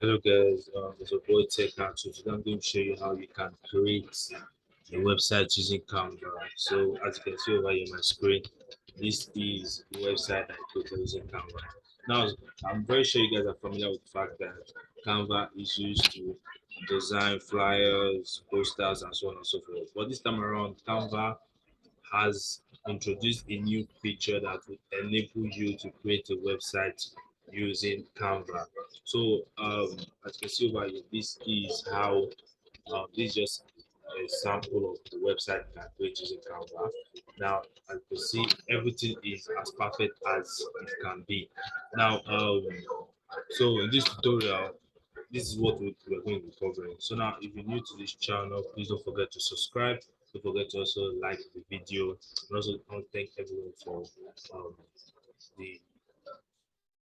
Hello guys, it's your boy Tech and so today I'm going to show you how you can create a website using Canva. So as you can see over here on my screen, this is the website I created using Canva. Now I'm very sure you guys are familiar with the fact that Canva is used to design flyers, posters, and so on and so forth. But this time around, Canva has introduced a new feature that will enable you to create a website using Canva. So as you can see over here, this is how this is just a sample of the website you can create using Canva. Now, as you can see, everything is as perfect as it can be. Now, so in this tutorial, this is what we're going to be covering. So now, if you're new to this channel, please don't forget to subscribe. Don't forget to also like the video. And also, I want to thank everyone um, the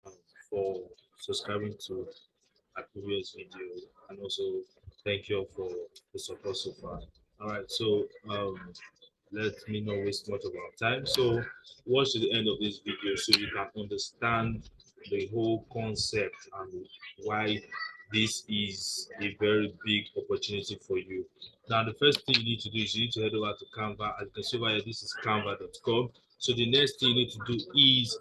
um, for subscribing to my previous video, and also thank you all for the support so far. All right, so let me not waste much of our time. So watch to the end of this video so you can understand the whole concept and why this is a very big opportunity for you. Now, the first thing you need to do is you need to head over to Canva. As you can see over here, this is canva.com. So the next thing you need to do is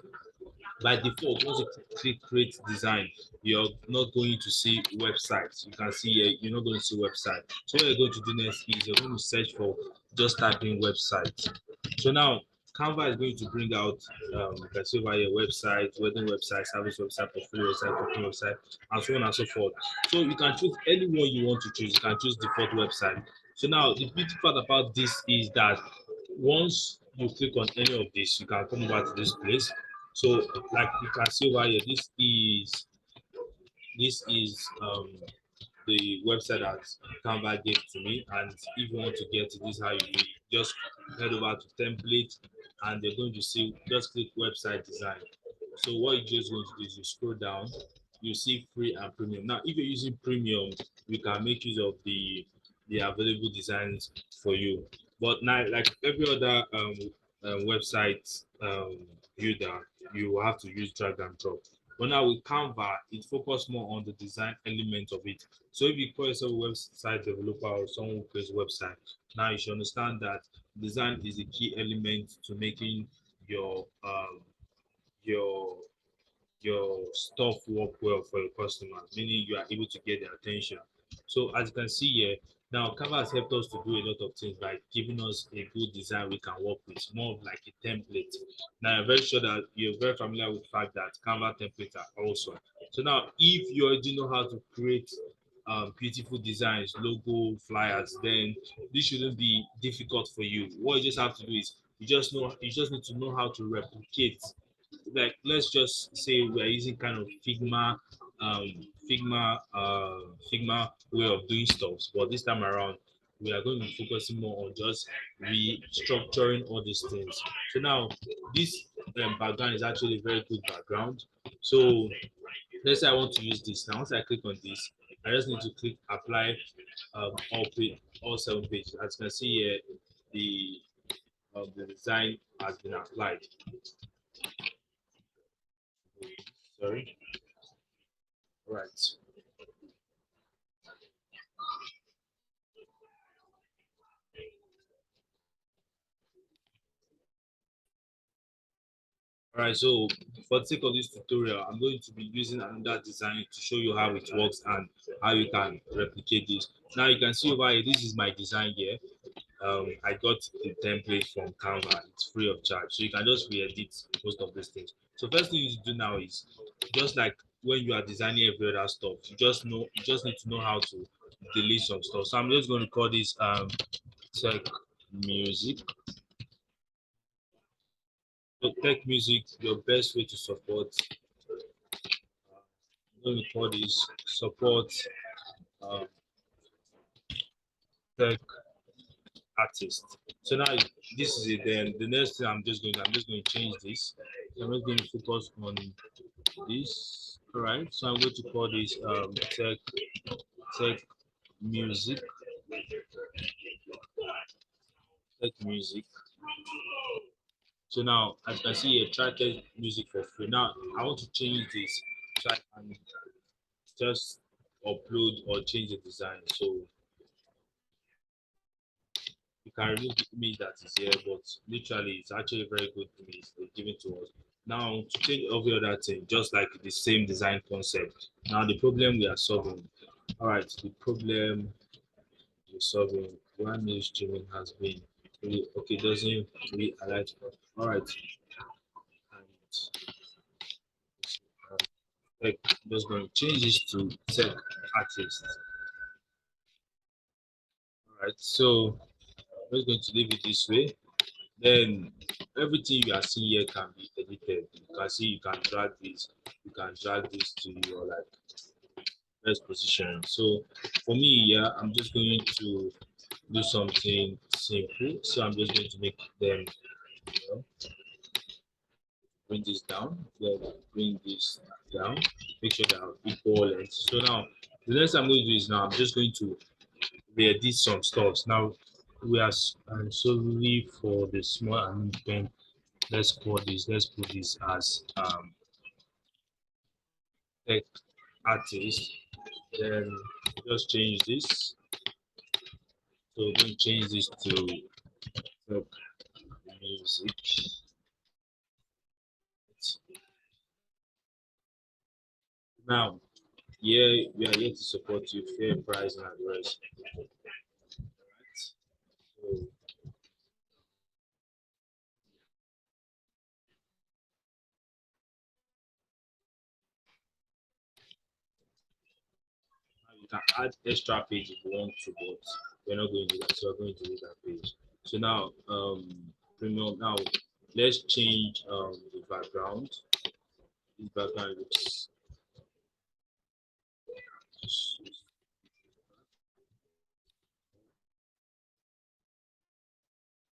by default, once you click create design, you're not going to see websites. You can see here, you're not going to see website. So what you're going to do next is you're going to search for just typing website. So now Canva is going to bring out you can see over here website, wedding website, service website, portfolio website, cooking website, and so on and so forth. So you can choose any one you want to choose. You can choose default website. So now the beauty part about this is that once you click on any of this, you can come over to this place. So like you can see over here, this is the website that Canva gave to me, and if you want to get it, this is how you do it. Just head over to template and you're going to see, just click website design. So what you're just going to do is you scroll down, you see free and premium. Now if you're using premium, you can make use of the available designs for you. But now, like every other website builder, you have to use drag and drop. But now with Canva, it focuses more on the design element of it. So if you call yourself a website developer or someone who creates a website, now you should understand that design is a key element to making your your your stuff work well for your customers, meaning you are able to get their attention. So as you can see here, now Canva has helped us to do a lot of things by giving us a good design we can work with, more of like a template. Now I'm very sure that you're very familiar with the fact that Canva templates are awesome. So now if you already know how to create beautiful designs, logo, flyers, then this shouldn't be difficult for you. What you just have to do is you just need to know how to replicate, like let's just say we're using kind of um Figma way of doing stuff, but this time around we are going to be focusing more on just restructuring all these things. So now this background is actually a very good background. So let's say I want to use this. Now once I click on this, I just need to click apply all 7 pages. As you can see here, the design has been applied. Sorry. Right. All right, so for the sake of this tutorial, I'm going to be using another design to show you how it works and how you can replicate this. Now you can see over here, this is my design here. I got the template from Canva. It's free of charge, so you can just re-edit most of these things. So first thing you need to do now is just like when you are designing every other stuff, you just need to know how to delete some stuff. So I'm just going to call this tech music. So tech music, your best way to support. I'm going to call this support um, tech artist. So now this is it. Then the next thing I'm just going to change this. I'm just going to focus on this. All right. So I'm going to call this tech music tech music. So now as you can see here, try tech music for free. Now I want to change this so I can just upload or change the design. So you can remove the image that is here, but literally it's actually a very good image they give it to us. Now to change every other thing, just like the same design concept. Now the problem we are solving. All right, the problem we're solving. Why mail streaming has been really okay, doesn't really highlight. All right, and like just going to change this to tech artist. All right, so I'm just going to leave it this way. Then everything you are seeing here can be edited. You can see you can drag this, to your like best position. So for me, yeah, I'm just going to do something simple. So I'm just going to make them, you know, bring this down, then bring this down, make sure they are equal length. So now the next I'm going to do is now I'm just going to re-edit some stuff. Now we are solely for the small and then let's put this as tech artist. Then just change this. So then change this to tech music. Now, yeah, we are here to support you, fair price and address. So now you can add extra page if you want to, but we're not going to do that. So we're going to do that page. So now, premium. Now, let's change the background. This background looks.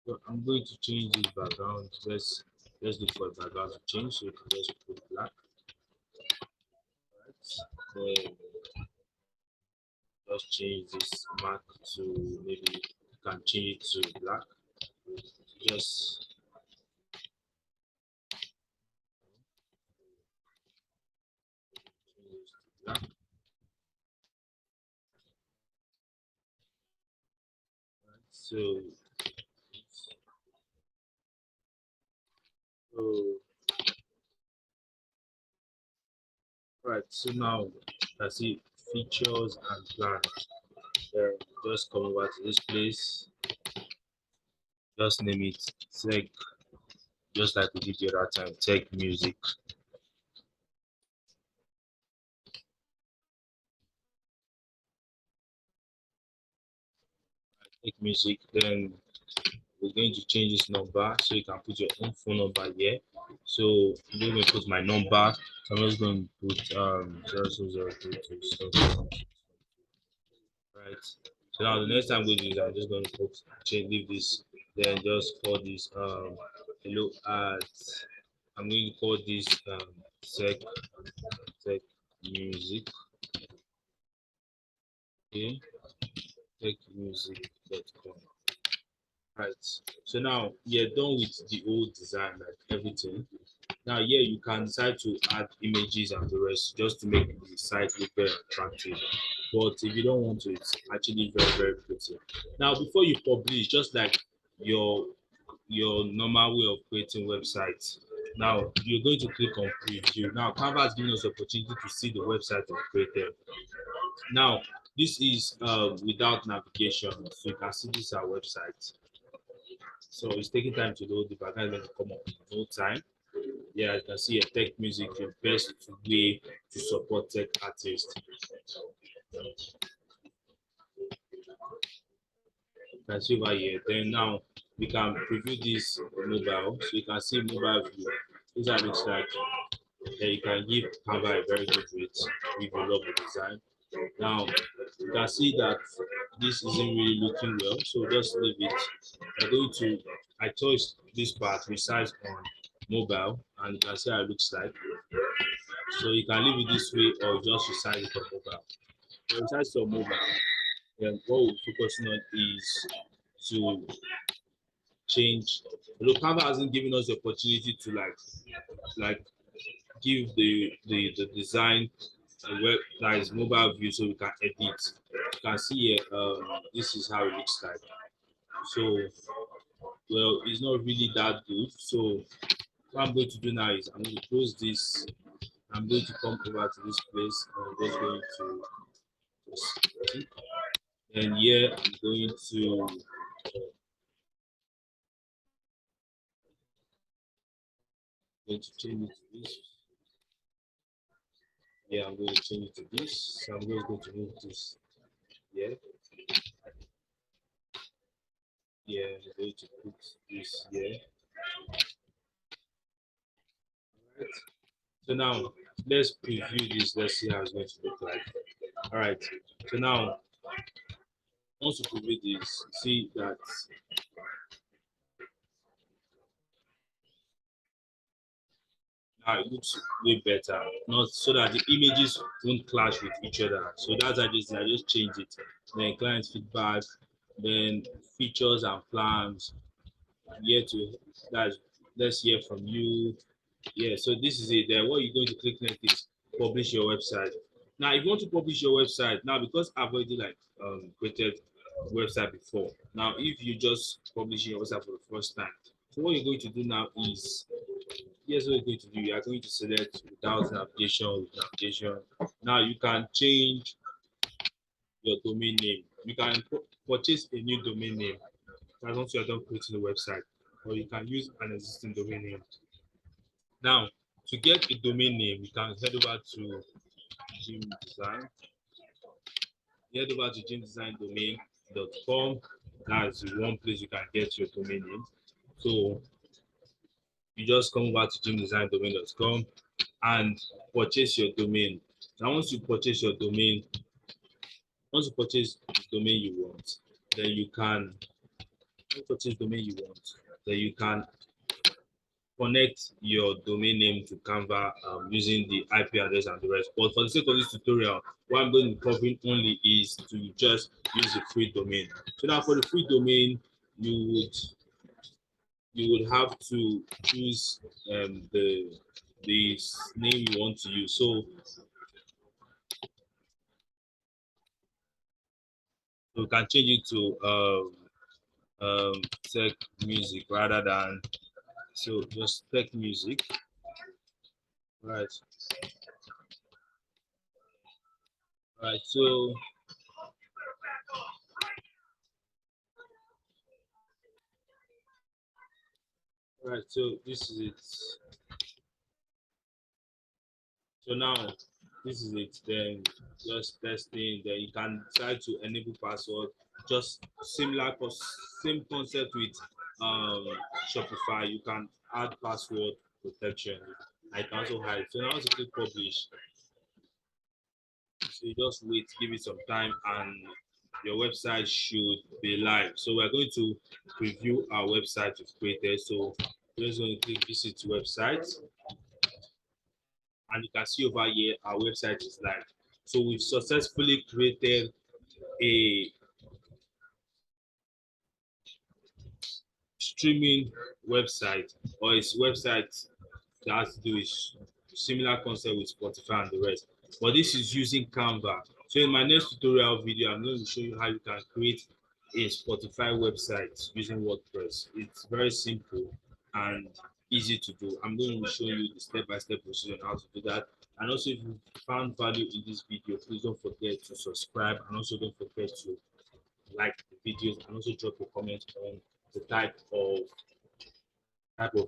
So I'm going to change this background. Let's look for a background to change. So you can just put black. Right? Then just change this mark to maybe you can change it to black. Just change it to black. Right? So right. So now that's it. Features and plans. Then just come over to this place. Just name it tech, just like we did the other time. Tech music. Tech music. Then we're going to change this number so you can put your own phone number here. So I'm going to put my number. So I'm just going to put 02032. Right. So now the next time we do is I'm just going to put change leave this, then just call this hello at I'm going to call this tech tech music. Okay, techmusic.com. Right. So now you're done with the old design, like everything. Now, yeah, you can decide to add images and the rest just to make the site look very attractive. But if you don't want to, it's actually very, very pretty. Now, before you publish, just like your your normal way of creating websites, now you're going to click on preview. Now, Canva has given us the opportunity to see the website we created. Now, this is without navigation, so you can see this is our website. So it's taking time to load. The background is going to come up in no time. Yeah, you can see a tech music, the best way to support tech artists. You can see over here. Then now we can preview this mobile. So you can see mobile view. This is how it looks like. Then you can give Canva a very good rate if you love the design. Now you can see that this isn't really looking well, so just leave it. I'm going to I chose this part resize on mobile, and you can see how it looks like. So you can leave it this way or just resize it on mobile. For resize on mobile, then what we're focusing on is to change. Although Canva hasn't given us the opportunity to like give the design a web that is mobile view, so we can edit. You can see here, this is how it looks like. So, well, it's not really that good. So what I'm going to do now is I'm going to close this. I'm going to come over to this place. I'm just going to just, and here I'm going to change it to this. Yeah, I'm going to change it to this. So I'm just going to move this. Yeah, yeah, I'm going to put this here. Right. So now let's preview this. Let's see how it's going to look like. All right. So now once you preview this, see that now it looks way better. Not so that the images won't clash with each other. So that's I just change it. Then client feedback, then features and plans. Here to that's let's hear from you. Yeah, so this is it. Then what you're going to click next is publish your website. Now, if you want to publish your website, now because I've already like created website before. Now, if you just publishing your website for the first time, so what you're going to do now is here's what you're going to do. You are going to select without navigation, with navigation. Now you can change your domain name. You can purchase a new domain name. That's once you are done creating the website, or you can use an existing domain name. Now, to get a domain name, you can head over to Gym Design. Head over to gymdesigndomain.com. That's one place you can get your domain name. So you just come over to gymdesigndomain.com and purchase your domain. Now, once you purchase the domain you want, then you can purchase domain you want. Then you can connect your domain name to Canva using the IP address and the rest. But for the sake of this tutorial, what I'm going to be covering only is to just use a free domain. So now for the free domain, you would have to choose the name you want to use. So you can change it to tech music rather than so just tech music, right? Right. So right. So this is it. So now this is it. Then just testing. Then you can try to enable password. Just same concept with um Shopify. You can add password protection. I can also hide. So now to click publish. So you just wait, give it some time, and your website should be live. So we're going to preview our website we've created. So we're just going to click visit website, and you can see over here our website is live. So we've successfully created a streaming website, or its website that has to do with similar concept with Spotify and the rest. But this is using Canva. So in my next tutorial video, I'm going to show you how you can create a Spotify website using WordPress. It's very simple and easy to do. I'm going to show you the step-by-step procedure on how to do that. And also, if you found value in this video, please don't forget to subscribe, and also don't forget to like the videos, and also drop a comment on the type of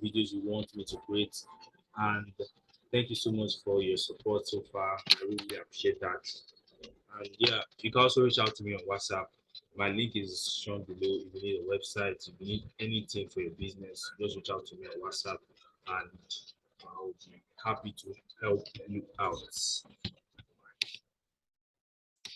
videos you want me to create. And thank you so much for your support so far. I really appreciate that. And yeah, you can also reach out to me on WhatsApp. My link is shown below. If you need a website, if you need anything for your business, just reach out to me on WhatsApp, and I'll be happy to help you out.